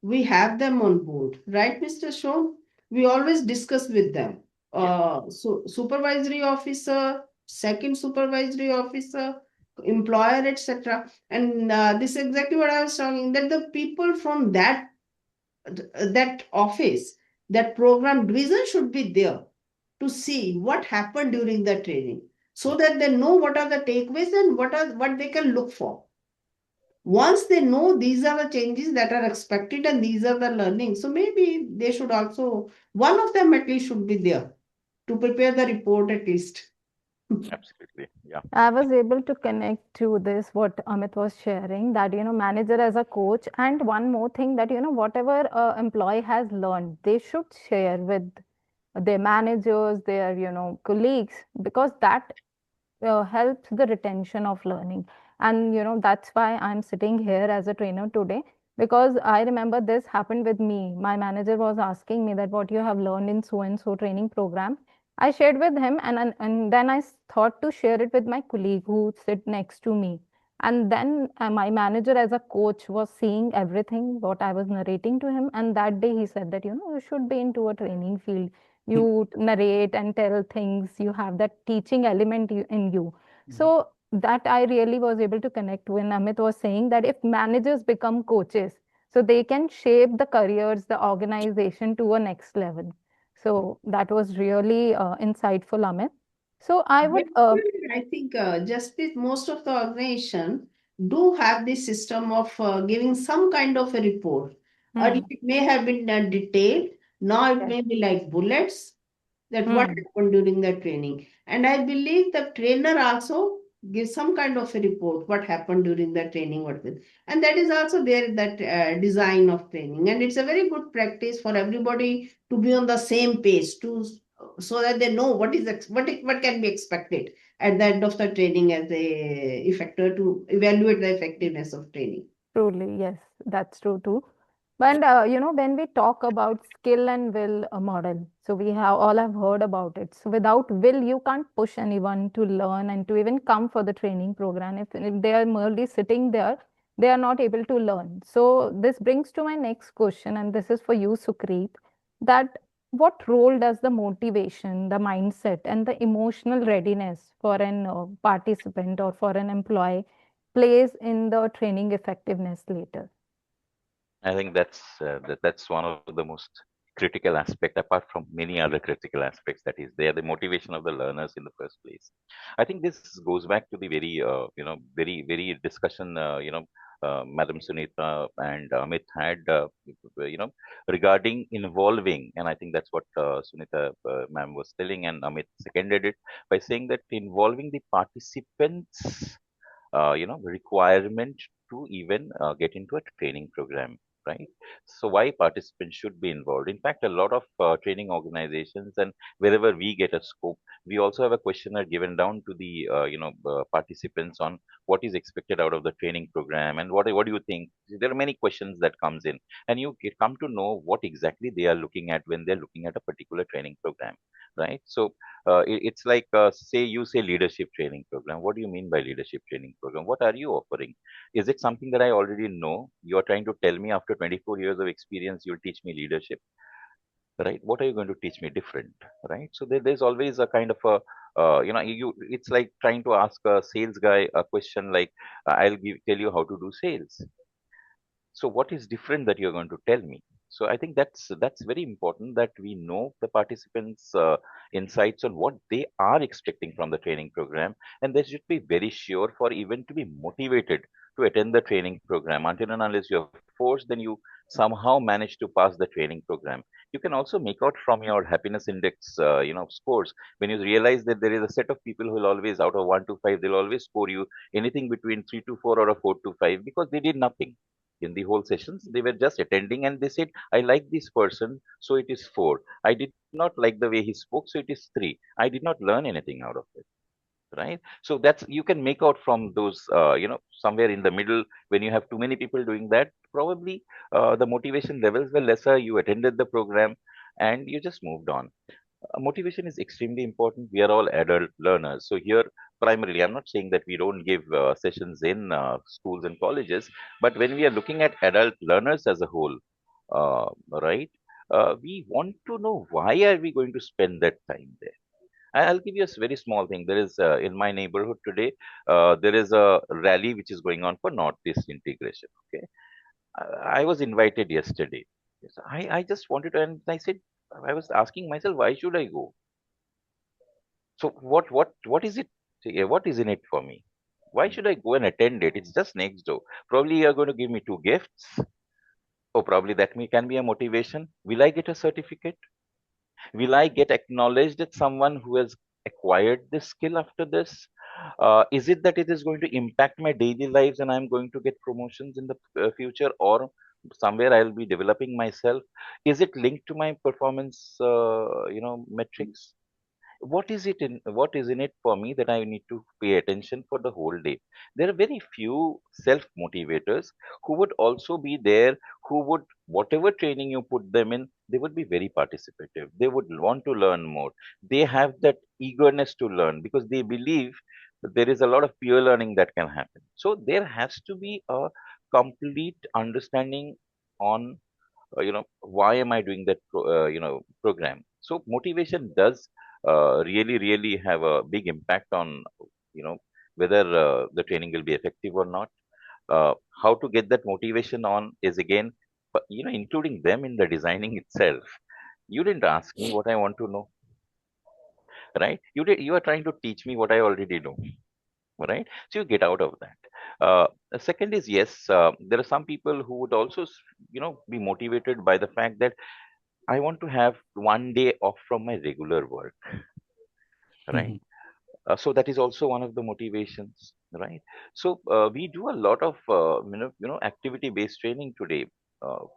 we have them on board, right, Mr. Shom? We always discuss with them. Yeah, So supervisory officer, second supervisory officer, employer, etc. And this is exactly what I was talking, that the people from that office, that program division should be there to see what happened during the training, so yeah, that they know what are the takeaways and what they can look for. Once they know these are the changes that are expected and these are the learning, so maybe they should also, one of them at least should be there to prepare the report at least. absolutely. Yeah. I was able to connect to this, what Amit was sharing, that, manager as a coach. And one more thing, that, whatever employee has learned, they should share with their managers, their, colleagues, because that helps the retention of learning. And that's why I'm sitting here as a trainer today, because I remember this happened with me. My manager was asking me that what you have learned in so and so training program. I shared with him, and then thought to share it with my colleague who sit next to me. And then my manager as a coach was seeing everything what I was narrating to him, and that day he said that you should be into a training field. You narrate and tell things, you have that teaching element in you. So that I really was able to connect when Amit was saying that if managers become coaches, so they can shape the careers, the organization to a next level. So that was really insightful, Amit. So I would I think just this, most of the organization do have this system of giving some kind of a report. Earlier hmm, it may have been detailed, now it yes, may be like bullets, that what hmm, happened during the training. And I believe the trainer also gives some kind of a report, what happened during the training, what with. And that is also there in that design of training. And it's a very good practice for everybody to be on the same page, to so that they know what can be expected at the end of the training as a effector to evaluate the effectiveness of training. truly, yes, that's true too. And when we talk about skill and will model, so we have all have heard about it. So without will, you can't push anyone to learn and to even come for the training program. If they are merely sitting there, they are not able to learn. So this brings to my next question, and this is for you, Sukreet, that what role does the motivation, the mindset, and the emotional readiness for an participant or for an employee plays in the training effectiveness later? I think that's one of the most critical aspect apart from many other critical aspects that is there, the motivation of the learners in the first place. I think this goes back to the very very discussion Madam Sunita and Amit had you know regarding involving, and I think that's what Sunita ma'am was telling, and Amit seconded it by saying that involving the participants requirement to even get into a training program, right? So why participants should be involved? In fact, a lot of training organizations, and wherever we get a scope, we also have a questionnaire given down to the participants on what is expected out of the training program, and what do you think. There are many questions that comes in, and come to know what exactly they are looking at when they're looking at a particular training program, right? So it's like say you say leadership training program. What do you mean by leadership training program? What are you offering? Is it something that I already know? You're trying to tell me after 24 years of experience you'll teach me leadership, right? What are you going to teach me different, right? So there's always a kind of a it's like trying to ask a sales guy a question like tell you how to do sales. So what is different that you're going to tell me? So I think that's very important that we know the participants' insights on what they are expecting from the training program, and they should be very sure for even to be motivated to attend the training program. Until and unless you're forced, then you somehow manage to pass the training program. You can also make out from your happiness index, scores, when you realize that there is a set of people who will always, out of 1 to 5, they'll always score you anything between 3 to 4 or a 4 to 5 because they did nothing in the whole sessions. They were just attending and they said, I like this person, so it is 4. I did not like the way he spoke, so it is 3. I did not learn anything out of it. Right. So that's you can make out from those, somewhere in the middle when you have too many people doing that, probably the motivation levels were lesser. You attended the program and you just moved on. Motivation is extremely important. We are all adult learners. So here, primarily, I'm not saying that we don't give sessions in schools and colleges, but when we are looking at adult learners as a whole, right, we want to know why are we going to spend that time there. I'll give you a very small thing. There is in my neighborhood today, there is a rally which is going on for Northeast integration. Okay, I was invited yesterday. Yes, I just wanted to, and I said, I was asking myself, why should I go? So what is it? What is in it for me? Why should I go and attend it? It's just next door. Probably you're going to give me 2 gifts. Oh, probably that can be a motivation. Will I get a certificate? Will I get acknowledged as someone who has acquired this skill after this? Is it that it is going to impact my daily lives and I'm going to get promotions in the future, or somewhere I'll be developing myself? Is it linked to my performance, metrics? What is in it for me that I need to pay attention for the whole day? There are very few self motivators who would also be there, who would, whatever training you put them in, they would be very participative. They would want to learn more. They have that eagerness to learn because they believe that there is a lot of peer learning that can happen. So there has to be a complete understanding on why am I doing that program. So motivation does really have a big impact on whether the training will be effective or not. How to get that motivation on is again including them in the designing itself. You didn't ask me what I want to know, right? You are trying to teach me what I already know, right? So you get out of that. The second is, yes, there are some people who would also be motivated by the fact that I want to have 1 day off from my regular work, right? Mhm. So that is also one of the motivations, right? So we do a lot of activity based training today,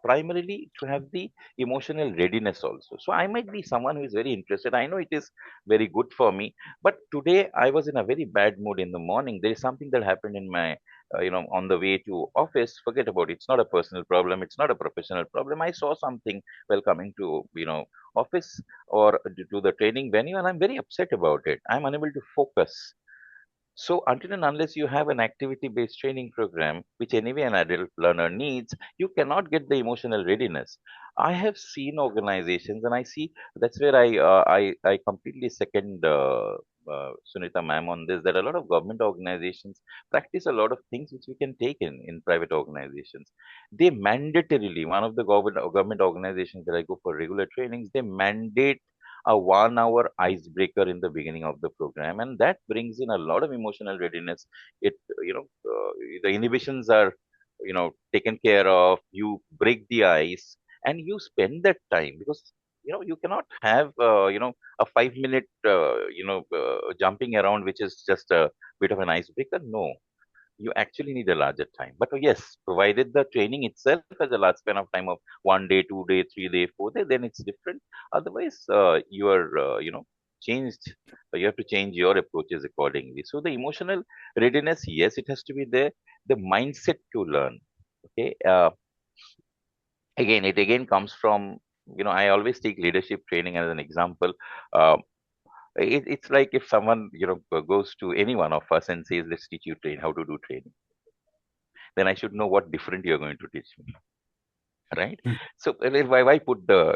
primarily to have the emotional readiness also. So I might be someone who is very interested. I know it is very good for me, but today I was in a very bad mood in the morning. There is something that happened in my on the way to office. Forget about it. It's not a personal problem. It's not a professional problem. I saw something while coming to office or to the training venue, and I'm very upset about it. I'm unable to focus. So until and unless you have an activity-based training program, which anyway an adult learner needs, you cannot get the emotional readiness. I have seen organizations, and I see that's where I completely second Sunita ma'am on this, that a lot of government organizations practice a lot of things which we can take in private organizations. They mandatorily, one of the government organizations that I go for regular trainings, they mandate a 1 hour icebreaker in the beginning of the program, and that brings in a lot of emotional readiness. It, the inhibitions are, taken care of. You break the ice, and you spend that time because you cannot have a 5 minute jumping around, which is just a bit of an icebreaker. No, you actually need a larger time. But yes, provided the training itself has a large span of time of 1 day, 2 day, 3 day, 4 day, then it's different. Otherwise, you are changed. You have to change your approaches accordingly. So the emotional readiness, yes, it has to be there. The mindset to learn. Okay. Again, it again comes from, I always take leadership training as an example. Uh, it's like if someone goes to any one of us and says, let's teach you how to do training, then I should know what different you're going to teach me, right? Mm. So why put the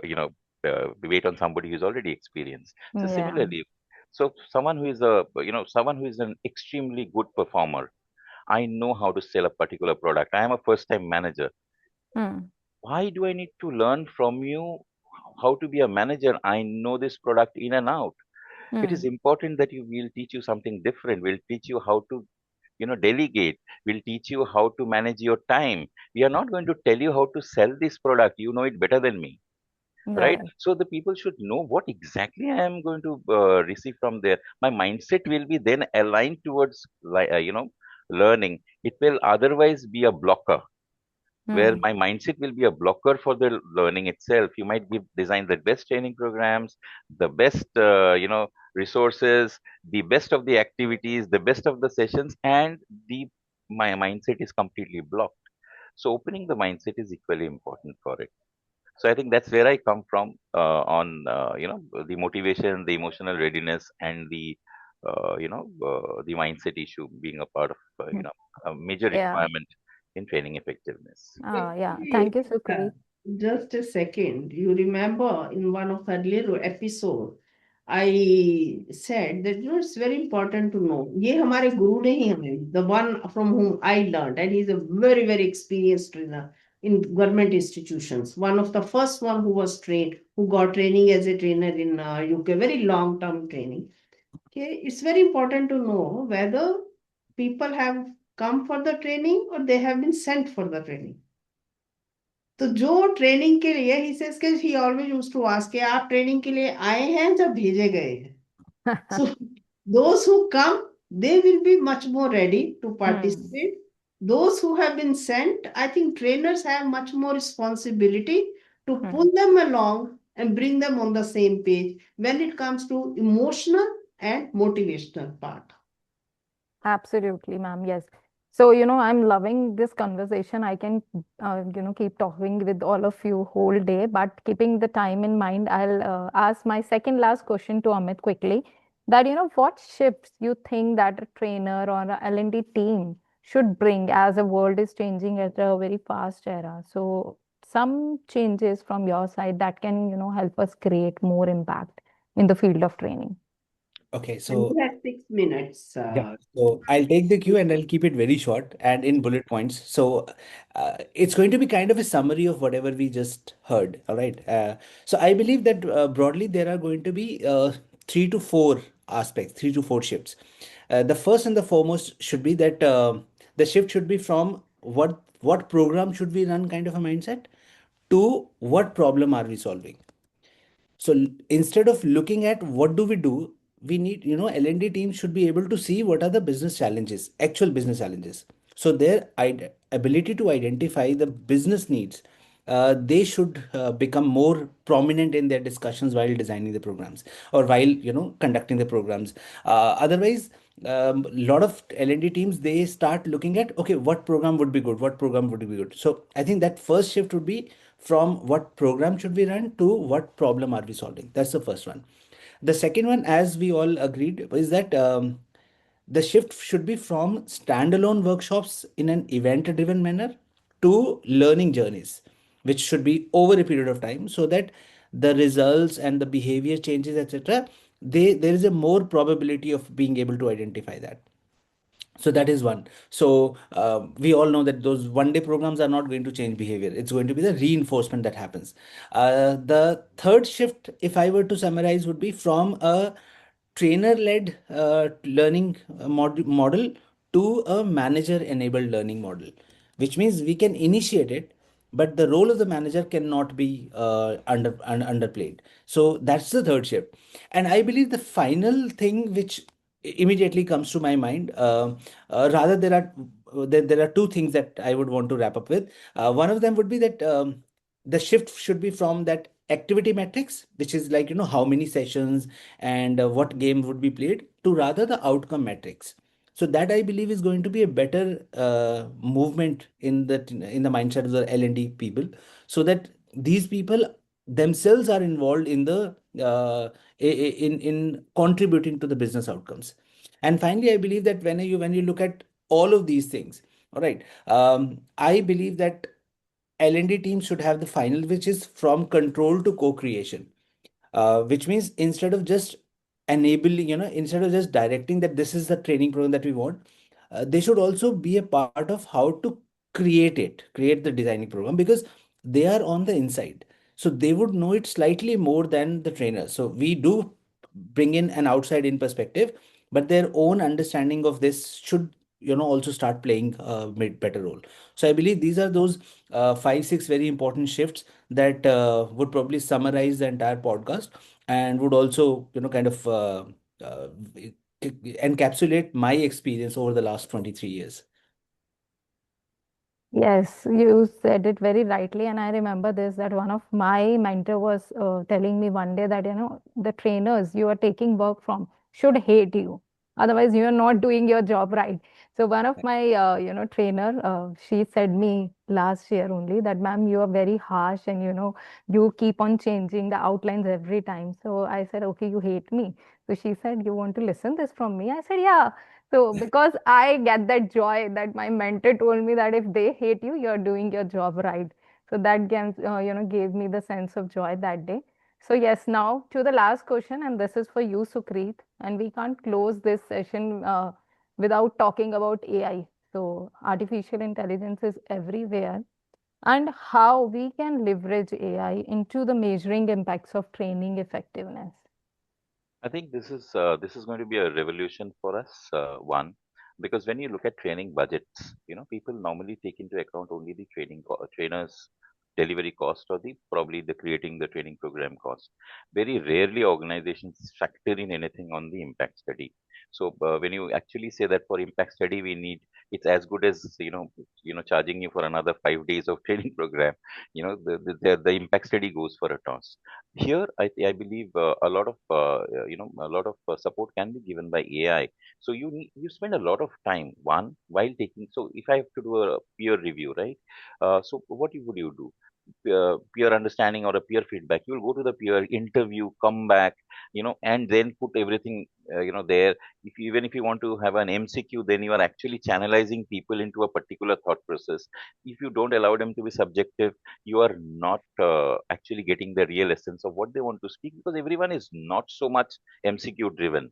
weight on somebody who's already experienced? So Yeah. similarly, so someone who is someone who is an extremely good performer, I know how to sell a particular product. I am a first time manager. Hmm. Why do I need to learn from you how to be a manager? I know this product in and out. It is Hmm. important that we'll teach you something different. We'll teach you how to delegate. We'll teach you how to manage your time. We are not going to tell you how to sell this product. You know it better than me, right? Right. So the people should know what exactly I am going to receive from there. My mindset will be then aligned towards learning. It will otherwise be a blocker, where Hmm. my mindset will be a blocker for the learning itself. You might design the best training programs, the best resources, the best of the activities, the best of the sessions, and the my mindset is completely blocked. So opening the mindset is equally important for it. So I think that's where I come from, on the motivation, the emotional readiness, and the mindset issue being a part of Hmm. a major Yeah. requirement in training effectiveness. Yeah. Thank you, Uh, Sukreet. just a second. You remember in one of the earlier episode, I said that it's very important to know. ये हमारे गुरु ने ही हमें, the one from whom I learned, and he's a very very experienced trainer in government institutions. One of the first one who was trained, who got training as a trainer in UK, very long term training. Okay, it's very important to know whether people have come for the training or they have been sent for the training. तो जो training के लिए he says के he always used to ask कि आप training के लिए आए हैं या भेजे गए हैं. So those who come, they will be much more ready to Hmm. participate. Those who have been sent, I think trainers have much more responsibility to Hmm. pull them along and bring them on the same page when it comes to emotional and motivational part. Absolutely, ma'am. Yes. So, I'm loving this conversation. I can, keep talking with all of you whole day, but keeping the time in mind, I'll ask my second last question to Amit quickly. That, what shifts you think that a trainer or a L&D team should bring as the world is changing at a very fast era? So, some changes from your side that can, help us create more impact in the field of training. Okay, And so you have 6 minutes. yeah, so I'll take the cue and I'll keep it very short and in bullet points. So it's going to be kind of a summary of whatever we just heard. All right. So I believe that broadly there are going to be 3 to 4 aspects, 3 to 4 shifts. The first and the foremost should be that the shift should be from what program should we run kind of a mindset to what problem are we solving. So instead of looking at what do we do, we need, L&D teams should be able to see what are the business challenges, actual business challenges. So their ability to identify the business needs, they should become more prominent in their discussions while designing the programs or while, conducting the programs. Otherwise, lot of L&D teams, they start looking at, okay, what program would be good, what program would be good. So I think that first shift would be from what program should we run to what problem are we solving. That's the first one. The second one, as we all agreed, is that the shift should be from standalone workshops in an event driven manner to learning journeys, which should be over a period of time so that the results and the behavior changes, etc., there is a more probability of being able to identify that. So that is one. So we all know that those one day programs are not going to change behavior. It's going to be the reinforcement that happens. The third shift, if I were to summarize, would be from a trainer led learning model to a manager enabled learning model, which means we can initiate it, but the role of the manager cannot be underplayed. So that's the third shift. And I believe the final thing which immediately comes to my mind, rather there are two things that I would want to wrap up with. One of them would be that the shift should be from that activity metrics, which is like, how many sessions and what game would be played, to rather the outcome metrics. So that I believe is going to be a better movement in the mindset of the L&D people, so that these people themselves are involved in the in contributing to the business outcomes. And finally, I believe that when you look at all of these things, all right, I believe that L&D teams should have the final, which is from control to co-creation, which means instead of just enabling, instead of just directing that this is the training program that we want, they should also be a part of how to create the designing program, because they are on the inside. So they would know it slightly more than the trainer. So we do bring in an outside in perspective, but their own understanding of this should, also start playing a better role. So I believe these are those 5 6 very important shifts that would probably summarize the entire podcast, and would also, kind of uh, encapsulate my experience over the last 23 years. Yes, you said it very rightly, and I remember this that one of my mentor was telling me one day that the trainers you are taking work from should hate you, otherwise you are not doing your job right. So one of my trainer, she said me last year only that ma'am, you are very harsh, and you keep on changing the outlines every time. So I said, okay, you hate me. So she said, you want to listen this from me? I said, yeah. So because I get that joy that my mentor told me that if they hate you, you're doing your job right. So that gave me the sense of joy that day. So yes, now to the last question, and this is for you, Sukrit, and we can't close this session without talking about AI. So artificial intelligence is everywhere, and how we can leverage AI into the measuring impacts of training effectiveness. I think this is going to be a revolution for us. One, because when you look at training budgets, people normally take into account only the trainers delivery cost, or the probably the creating the training program cost. Very rarely organizations factor in anything on the impact study. So when you actually say that for impact study we need, it's as good as charging you for another 5 days of training program. The impact study goes for a toss. Here I believe a lot of support can be given by AI. So you spend a lot of time, one, while taking, so if I have to do a peer review, right? So what would you do? Peer understanding or a peer feedback, you will go to the peer interview, come back, and then put everything there. Even if you want to have an MCQ, then you are actually channelizing people into a particular thought process. If you don't allow them to be subjective, you are not actually getting the real essence of what they want to speak, because everyone is not so much MCQ driven,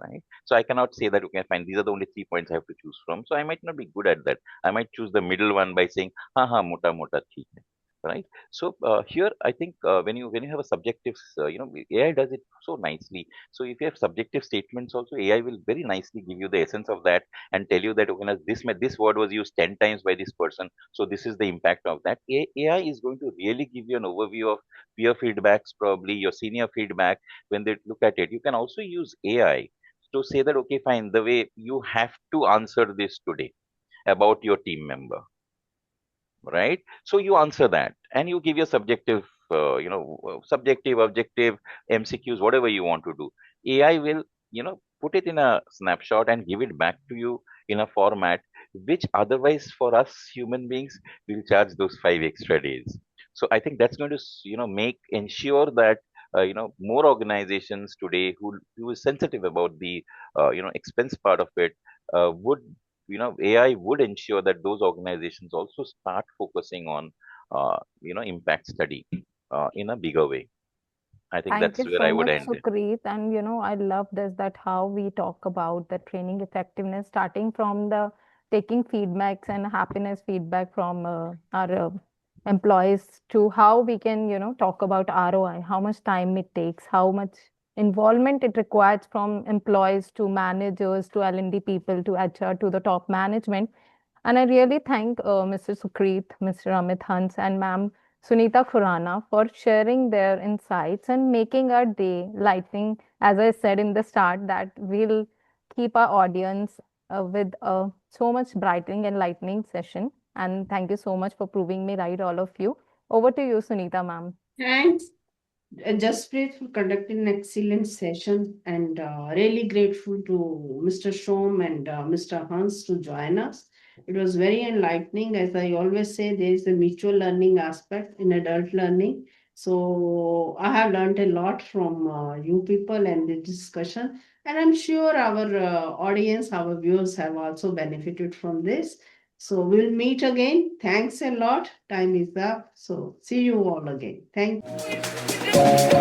right? So I cannot say that, okay, fine, these are the only 3 points I have to choose from. So I might not be good at that. I might choose the middle one by saying, ha ha, mota mota, theek hai, right? So here I think when you have a subjective, AI does it so nicely. So if you have subjective statements also, AI will very nicely give you the essence of that and tell you that, okay, now this word was used 10 times by this person, so this is the impact of that. AI is going to really give you an overview of peer feedbacks, probably your senior feedback. When they look at it, you can also use AI to say that, okay, fine, the way you have to answer this today about your team member, right? So you answer that and you give your subjective, subjective, objective, MCQs, whatever you want to do. AI will, put it in a snapshot and give it back to you in a format which otherwise for us human beings will charge those 5 extra days. So I think that's going to, ensure that, more organizations today who is sensitive about the, expense part of it, would AI would ensure that those organizations also start focusing on impact study in a bigger way. I think Thank that's you where so I would much, end. Sukreet. And I love this that how we talk about the training effectiveness, starting from the taking feedbacks and happiness feedback from our employees to how we can, talk about ROI, how much time it takes, how much involvement it requires from employees to managers to L&D people to HR to the top management. And I really thank Mr. Sukreet, Mr. Amit Hans, and Ma'am Sunita Khurana for sharing their insights and making our day lightning. As I said in the start, that we'll keep our audience with so much brightening and lightning session. And thank you so much for proving me right, all of you. Over to you, Sunita, ma'am. Thanks, Jaspreet, for conducting an excellent session, and really grateful to Mr. Shome and Mr. Hans to join us. It was very enlightening. As I always say, there is a mutual learning aspect in adult learning. So I have learned a lot from you people and the discussion, and I'm sure our audience, our viewers have also benefited from this. So we'll meet again. Thanks a lot. Time is up. So see you all again. Thank you.